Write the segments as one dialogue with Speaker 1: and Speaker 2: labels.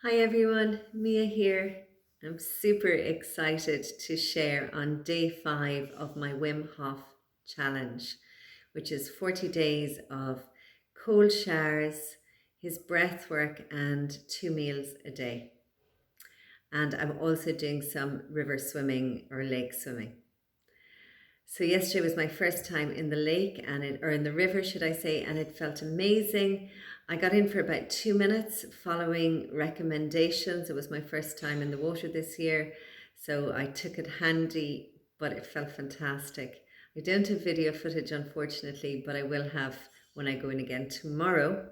Speaker 1: Hi everyone, Mia here. I'm super excited to share on day 5 of my Wim Hof challenge, which is 40 days of cold showers, his breath work, and 2 meals a day. And I'm also doing some river swimming or lake swimming. So yesterday was my first time in the lake or in the river, should I say, and it felt amazing. I got in for about 2 minutes following recommendations. It was my first time in the water this year, so I took it handy, but it felt fantastic. I don't have video footage, unfortunately, but I will have when I go in again tomorrow.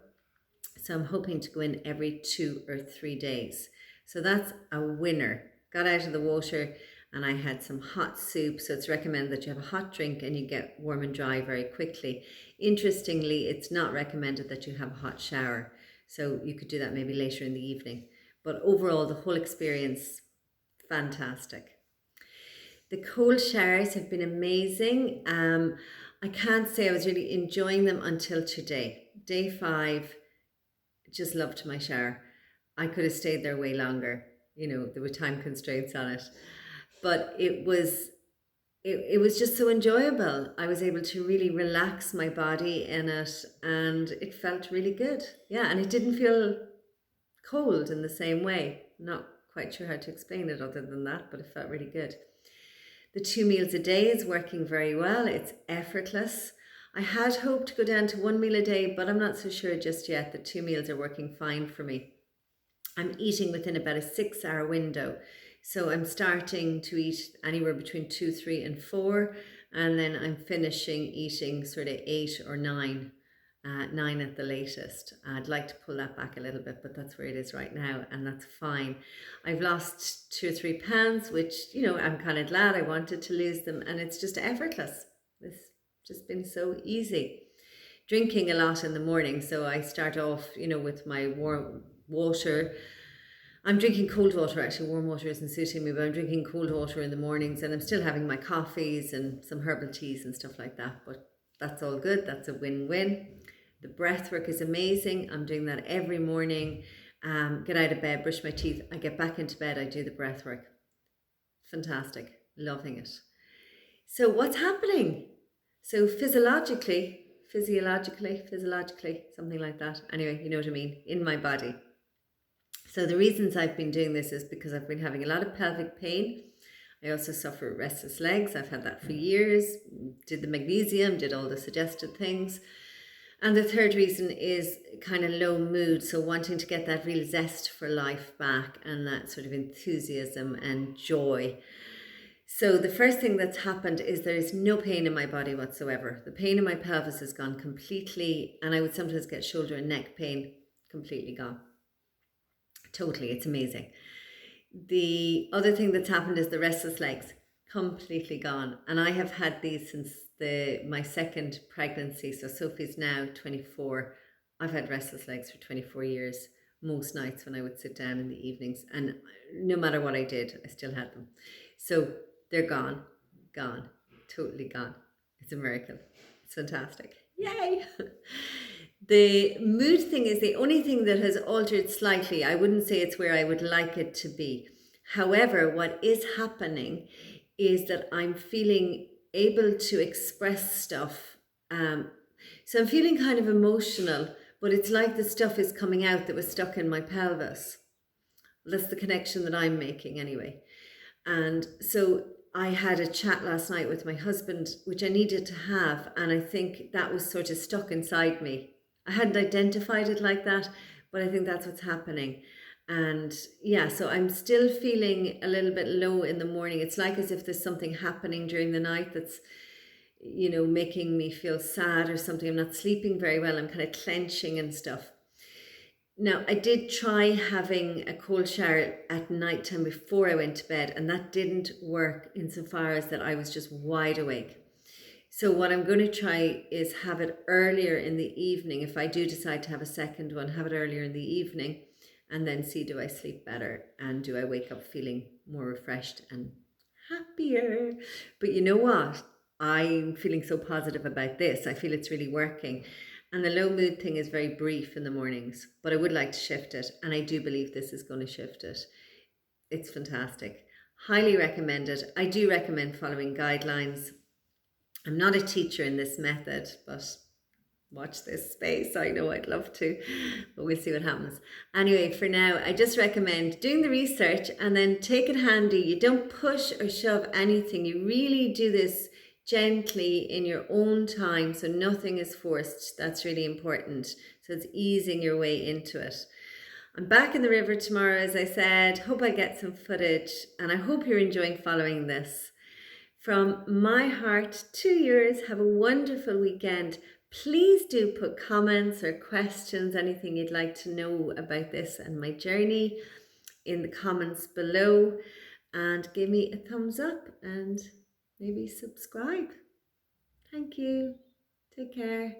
Speaker 1: So I'm hoping to go in every 2 or 3 days. So that's a winner. Got out of the water and I had some hot soup. So it's recommended that you have a hot drink and you get warm and dry very quickly. Interestingly, it's not recommended that you have a hot shower. So you could do that maybe later in the evening. But overall, the whole experience, fantastic. The cold showers have been amazing. I can't say I was really enjoying them until today. Day 5, just loved my shower. I could have stayed there way longer. There were time constraints on it. But it was just so enjoyable. I was able to really relax my body in it and it felt really good. Yeah, and it didn't feel cold in the same way. Not quite sure how to explain it other than that, but it felt really good. The 2 meals a day is working very well. It's effortless. I had hoped to go down to 1 meal a day, but I'm not so sure just yet. The 2 meals are working fine for me. I'm eating within about a 6 hour window. So I'm starting to eat anywhere between 2, 3, and 4. And then I'm finishing eating sort of 8 or 9. 9 at the latest. I'd like to pull that back a little bit, but that's where it is right now, and that's fine. I've lost 2 or 3 pounds, which, I'm kind of glad. I wanted to lose them, and it's just effortless. It's just been so easy. Drinking a lot in the morning, so I start off, with my warm water. I'm drinking cold water, actually. Warm water isn't suiting me, but I'm drinking cold water in the mornings, and I'm still having my coffees and some herbal teas and stuff like that, but that's all good. That's a win-win. The breath work is amazing. I'm doing that every morning. Get out of bed, brush my teeth. I get back into bed. I do the breath work. Fantastic. Loving it. So what's happening? So physiologically, something like that. Anyway, you know what I mean, in my body. So the reasons I've been doing this is because I've been having a lot of pelvic pain. I also suffer restless legs. I've had that for years. Did the magnesium, did all the suggested things. And the third reason is kind of low mood. So wanting to get that real zest for life back and that sort of enthusiasm and joy. So the first thing that's happened is there is no pain in my body whatsoever. The pain in my pelvis has gone completely, and I would sometimes get shoulder and neck pain, completely gone. Totally, it's amazing. The other thing that's happened is the restless legs, completely gone. And I have had these since my second pregnancy. So Sophie's now 24. I've had restless legs for 24 years, most nights when I would sit down in the evenings. And no matter what I did, I still had them. So they're gone, totally gone. It's a miracle. It's fantastic. Yay! The mood thing is the only thing that has altered slightly. I wouldn't say it's where I would like it to be. However, what is happening is that I'm feeling able to express stuff. So I'm feeling kind of emotional, but it's like the stuff is coming out that was stuck in my pelvis. That's the connection that I'm making anyway. And so I had a chat last night with my husband, which I needed to have, and I think that was sort of stuck inside me. I hadn't identified it like that, but I think that's what's happening. And yeah, so I'm still feeling a little bit low in the morning. It's like as if there's something happening during the night that's, making me feel sad or something. I'm not sleeping very well. I'm kind of clenching and stuff. Now, I did try having a cold shower at night time before I went to bed, and that didn't work insofar as that I was just wide awake. So what I'm going to try is have it earlier in the evening. If I do decide to have a second one, have it earlier in the evening and then see, do I sleep better and do I wake up feeling more refreshed and happier? But you know what? I'm feeling so positive about this. I feel it's really working. And the low mood thing is very brief in the mornings, but I would like to shift it. And I do believe this is going to shift it. It's fantastic. Highly recommend it. I do recommend following guidelines. I'm not a teacher in this method, but watch this space. I know I'd love to, but we'll see what happens. Anyway, for now, I just recommend doing the research and then take it handy. You don't push or shove anything. You really do this gently in your own time, so nothing is forced. That's really important. So it's easing your way into it. I'm back in the river tomorrow, as I said. Hope I get some footage, and I hope you're enjoying following this. From my heart to yours, have a wonderful weekend. Please do put comments or questions, anything you'd like to know about this and my journey in the comments below, and give me a thumbs up and maybe subscribe. Thank you. Take care.